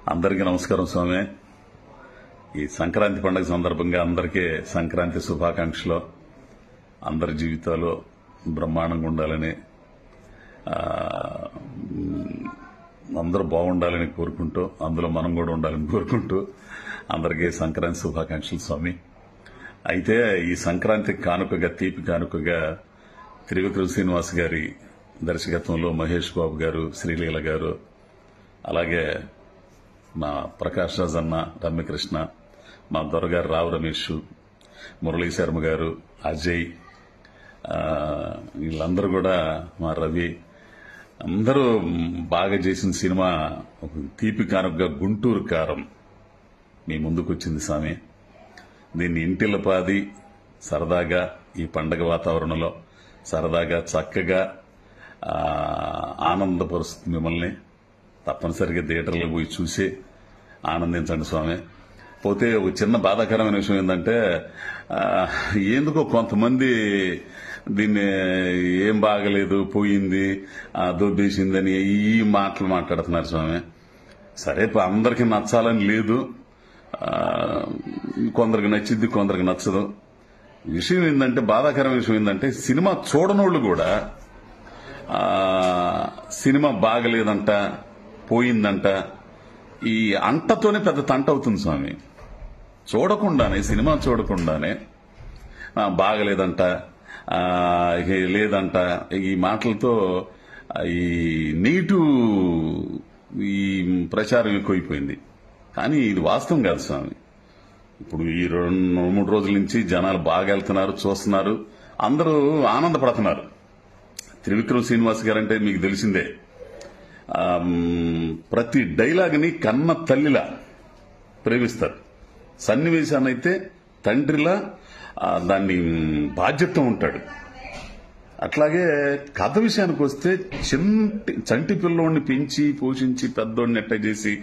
అందరికీ నమస్కారం స్వామి. ఈ సంక్రాంతి పండుగ సందర్భంగా అందరికీ సంక్రాంతి శుభాకాంక్షలు. అందరి జీవితాలు బ్రహ్మాండంగా ఉండాలని, అందరూ బాగుండాలని కోరుకుంటూ, అందులో మనం కూడా ఉండాలని కోరుకుంటూ అందరికీ సంక్రాంతి శుభాకాంక్షలు స్వామి. అయితే ఈ సంక్రాంతి కానుకగా, తీపి కానుకగా త్రివిక్రమ్ శ్రీనివాస్ గారి దర్శకత్వంలో మహేష్ బాబు గారు, శ్రీలీల గారు, అలాగే మా ప్రకాష్ రాజ్ అన్న, రమ్యకృష్ణ, మా దొరగారు రావు రమేష్, మురళీ శర్మ గారు, అజయ్, వీళ్ళందరూ కూడా, మా రవి, అందరూ బాగా చేసిన సినిమా ఒక తీపి కానుకగా గుంటూరు కారం మీ ముందుకొచ్చింది స్వామి. దీన్ని ఇంటిల్లపాది సరదాగా ఈ పండగ వాతావరణంలో సరదాగా చక్కగా ఆనందపరుస్తుంది మిమ్మల్ని. తప్పనిసరిగా థియేటర్లో పోయి చూసి ఆనందించండి స్వామి. పోతే ఒక చిన్న బాధాకరమైన విషయం ఏంటంటే, ఎందుకో కొంతమంది దీన్ని ఏం బాగలేదు, పోయింది, దొబ్బేసిందని ఈ మాటలు మాట్లాడుతున్నారు స్వామి. సరే, అందరికీ నచ్చాలని లేదు, కొందరికి నచ్చిద్ది, కొందరికి నచ్చదు. విషయం ఏంటంటే, బాధాకరమైన విషయం ఏంటంటే, సినిమా చూడనోళ్ళు కూడా సినిమా బాగలేదంట, పోయిందంట, ఈ అంటతోనే పెద్ద తంట అవుతుంది స్వామి. చూడకుండానే, సినిమా చూడకుండానే బాగలేదంట, లేదంట, ఈ మాటలతో ఈ నెగిటివ్ ఈ ప్రచారం ఎక్కువైపోయింది. కానీ ఇది వాస్తవం కాదు స్వామి. ఇప్పుడు ఈ 2-3 రోజుల నుంచి జనాలు బాగా వెళ్తున్నారు, చూస్తున్నారు, అందరూ ఆనందపడుతున్నారు. త్రివిక్రమ్ శ్రీనివాస్ గారంటే మీకు తెలిసిందే, ప్రతి డైలాగ్ని కన్న తల్లిలా ప్రేమిస్తారు. సన్నివేశాన్ని అయితే తండ్రిలా దాన్ని బాధ్యత ఉంటాడు. అట్లాగే కథ విషయానికి వస్తే చంటి పిల్లోడిని పెంచి పోషించి పెద్దోడిని ఎట్ట చేసి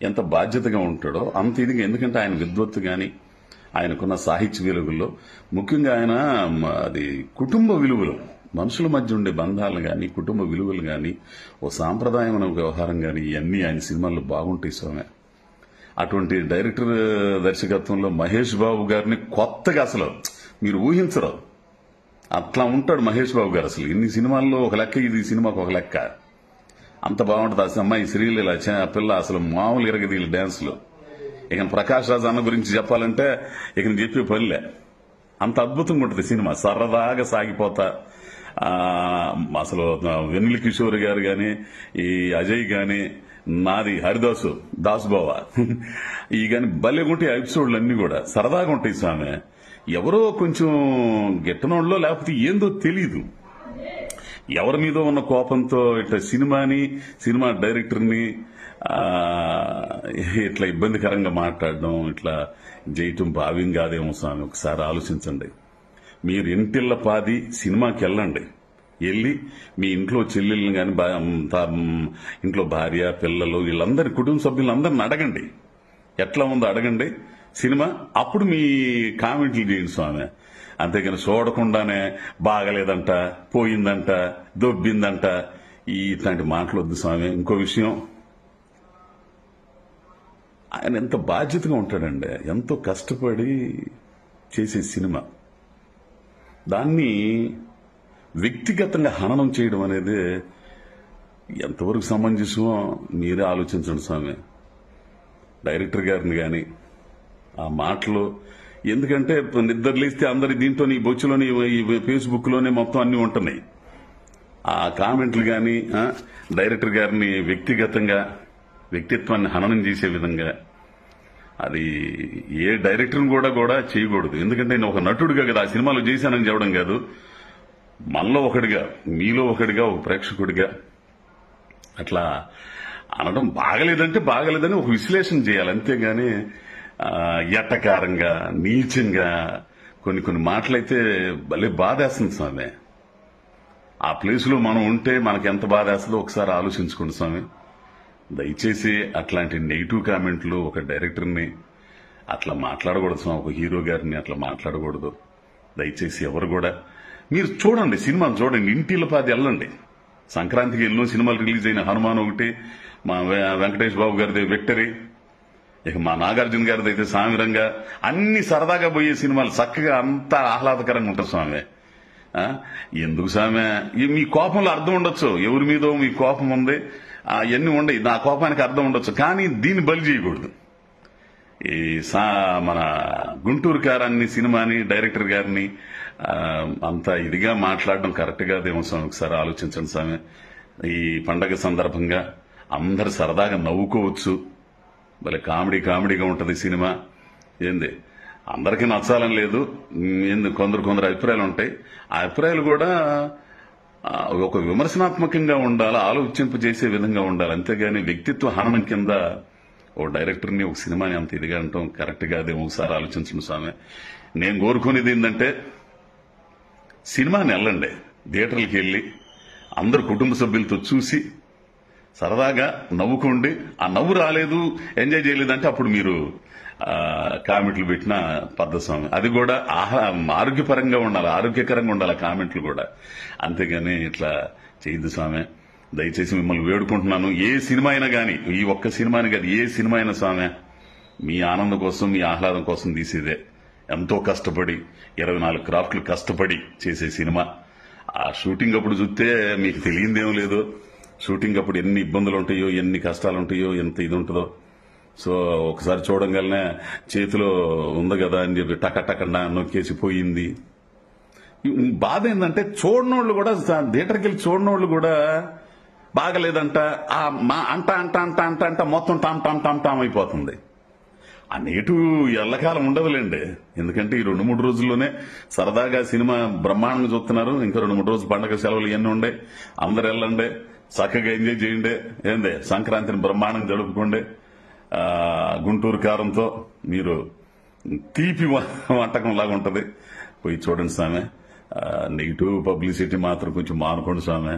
ఎంత బాధ్యతగా ఉంటాడో అంత ఇదిగా. ఎందుకంటే ఆయన విద్వత్తు గాని, ఆయనకున్న సాహిత్య విలువల్లో, ముఖ్యంగా ఆయన అది కుటుంబ విలువలు, మనుషుల మధ్య ఉండే బంధాలు గాని, కుటుంబ విలువలు గాని, ఓ సాంప్రదాయమైన వ్యవహారం గాని, ఇవన్నీ ఆయన సినిమాల్లో బాగుంటాయి స్వామి. అటువంటి డైరెక్టర్ దర్శకత్వంలో మహేష్ బాబు గారిని కొత్తగా అసలు మీరు ఊహించరు, అట్లా ఉంటాడు మహేష్ బాబు గారు. అసలు ఇన్ని సినిమాల్లో ఒక లెక్క, ఇది సినిమాకు ఒక లెక్క, అంత బాగుంటుంది. అసలు అమ్మాయి శ్రీలీల పిల్ల అసలు మామూలు ఎరగది డాన్స్లు. ఇక ప్రకాష్ రాజ్ అన్న గురించి చెప్పాలంటే ఇక చెప్పే పనిలే, అంత అద్భుతంగా ఉంటుంది సినిమా. సరదాగా సాగిపోతా అసలు వెన్నెల కిషోర్ గారు గాని, ఈ అజయ్ గాని, నాది హరిదాసు దాసుబావా, ఈ గాని భలేగుంటాయి ఎపిసోడ్లు అన్ని కూడా సరదాగా ఉంటాయి స్వామి. ఎవరో కొంచెం గిట్టనోళ్ళలో లేకపోతే ఏందో తెలీదు, ఎవరి మీద ఉన్న కోపంతో ఇట్లా సినిమా డైరెక్టర్ని ఇట్లా ఇబ్బందికరంగా మాట్లాడడం, ఇట్లా చేయటం భావ్యం కాదేమో స్వామి. ఒకసారి ఆలోచించండి. మీరు ఇంటిల్లపాది సినిమాకి వెళ్ళండి, వెళ్ళి మీ ఇంట్లో చెల్లెళ్ళని కానీ, ఇంట్లో భార్య, పిల్లలు, వీళ్ళందరి కుటుంబ సభ్యులందరిని అడగండి, ఎట్లా ఉందో అడగండి సినిమా. అప్పుడు మీ కామెంట్లు చేయండి స్వామి. అంతేగాని చూడకుండానే బాగలేదంట, పోయిందంట, దొబ్బిందంట, ఇట్లాంటి మాటలు వద్దు స్వామి. ఇంకో విషయం, ఆయన ఎంత బాధ్యతగా ఉంటాడండి, ఎంతో కష్టపడి చేసే సినిమా, దాన్ని వ్యక్తిగతంగా హననం చేయడం అనేది ఎంతవరకు సమంజసమో మీరే ఆలోచించండి స్వామి. డైరెక్టర్ గారిని గాని ఆ మాటలు, ఎందుకంటే నిద్రలేస్తే అందరి దీంట్లో, ఈ బొచ్చులోని, ఈ ఫేస్బుక్ లోనే మొత్తం అన్ని ఉంటున్నాయి. ఆ కామెంట్లు గాని డైరెక్టర్ గారిని వ్యక్తిగతంగా, వ్యక్తిత్వాన్ని హననం చేసే విధంగా అది ఏ డైరెక్టర్ని కూడా చేయకూడదు. ఎందుకంటే నేను ఒక నటుడిగా కదా ఆ సినిమాలో చేశానని చెప్పడం కాదు, మనలో ఒకడిగా, మీలో ఒకడిగా, ఒక ప్రేక్షకుడిగా అట్లా అనడం. బాగలేదంటే బాగలేదని ఒక విశ్లేషణ చేయాలి, అంతేగాని ఎట్టకారంగా, నీచంగా కొన్ని మాటలైతే భలే బాధేస్తుంది స్వామి. ఆ ప్లేసులో మనం ఉంటే మనకి ఎంత బాధేస్తుందో ఒకసారి ఆలోచించుకోండి స్వామి. దయచేసి అట్లాంటి నెగిటివ్ కామెంట్లు ఒక డైరెక్టర్ని అట్లా మాట్లాడకూడదు స్వామి, ఒక హీరో గారిని అట్లా మాట్లాడకూడదు. దయచేసి ఎవరు కూడా మీరు చూడండి, సినిమాలు చూడండి, ఇంటిల్లపాది వెళ్ళండి. సంక్రాంతికి ఎన్నో సినిమాలు రిలీజ్ అయిన, హనుమాన్ ఒకటి, మా వెంకటేష్ బాబు గారిది విక్టరీ, ఇక మా నాగార్జున గారిది అయితే సామిరంగా అన్ని సరదాగా పోయే సినిమాలు చక్కగా అంతా ఆహ్లాదకరంగా ఉంటుంది స్వామి. ఎందుకు స్వామి మీ కోపంలో అర్థం ఉండొచ్చు, ఎవరి మీదో మీ కోపం ఉంది, అవన్నీ ఉండయి, నా కోపానికి అర్థం ఉండొచ్చు, కానీ దీన్ని బలి చేయకూడదు. ఈ మన గుంటూరు కారాన్ని సినిమాని డైరెక్టర్ గారిని అంత ఇదిగా మాట్లాడడం కరెక్ట్ కాదేమో స్వామి. ఒకసారి ఆలోచించండి స్వామి. ఈ పండగ సందర్భంగా అందరు సరదాగా నవ్వుకోవచ్చు, భలే కామెడీగా ఉంటది సినిమా. ఏంది అందరికీ నచ్చాలని లేదు, కొందరు అభిప్రాయాలు ఉంటాయి. ఆ అభిప్రాయాలు కూడా ఒక విమర్శనాత్మకంగా ఉండాలి, ఆలోచింపు చేసే విధంగా ఉండాలి, అంతేగాని వ్యక్తిత్వ హననం కింద ఓ డైరెక్టర్ని ఒక సినిమాని అంత ఇదిగా అంటాం కరెక్ట్ కాదేమో. ఒకసారి ఆలోచించండి స్వామి. నేను కోరుకునేది ఏంటంటే సినిమాని వెళ్ళండి, థియేటర్లకి వెళ్ళి అందరు కుటుంబ సభ్యులతో చూసి సరదాగా నవ్వుకోండి. ఆ నవ్వు రాలేదు, ఎంజాయ్ చేయలేదంటే అప్పుడు మీరు కామెంట్లు పెట్టిన పద్ధతి స్వామి. అది కూడా ఆరోగ్యపరంగా ఉండాలి, ఆరోగ్యకరంగా ఉండాలి కామెంట్లు కూడా, అంతేగాని ఇట్లా చేయద్దు స్వామి. దయచేసి మిమ్మల్ని వేడుకుంటున్నాను. ఏ సినిమా అయినా కానీ, ఈ ఒక్క సినిమాని కాదు, ఏ సినిమా అయినా స్వామి మీ ఆనందం కోసం మీ ఆహ్లాదం కోసం తీసేదే. ఎంతో కష్టపడి 24 క్రాఫ్ట్లు కష్టపడి చేసే సినిమా. ఆ షూటింగ్ అప్పుడు చూస్తే మీకు తెలియందేం లేదు, షూటింగ్ అప్పుడు ఎన్ని ఇబ్బందులు ఉంటాయో, ఎన్ని కష్టాలు ఉంటాయో, ఎంత ఇది ఉంటుందో. సో ఒకసారి చూడంగానే చేతిలో ఉంది కదా అని చెప్పి టకటకండా నొక్కేసి పోయింది. బాధ ఏంటంటే చూడనోళ్ళు కూడా, థియేటర్కి వెళ్ళి చూడనోళ్ళు కూడా బాగలేదంట అంట మొత్తం టామ్ అయిపోతుంది. ఆ నేటు ఎల్లకాలం ఉండదులేండి. ఎందుకంటే ఈ 2-3 రోజుల్లోనే సరదాగా సినిమా బ్రహ్మాండంగా చూస్తున్నారు. ఇంకా 2-3 రోజులు పండగ సెలవులు ఇవన్నీ ఉండే, అందరు వెళ్ళండి, చక్కగా ఎంజాయ్ చేయండి. ఏంది సంక్రాంతిని బ్రహ్మాండంగా జరుపుకోండి. గుంటూరు కారంతో మీరు తీపి వంటకం లాగా ఉంటది, పోయి చూడండి స్వామి. నెగిటివ్ పబ్లిసిటీ మాత్రం కొంచెం మానుకోండి స్వామి.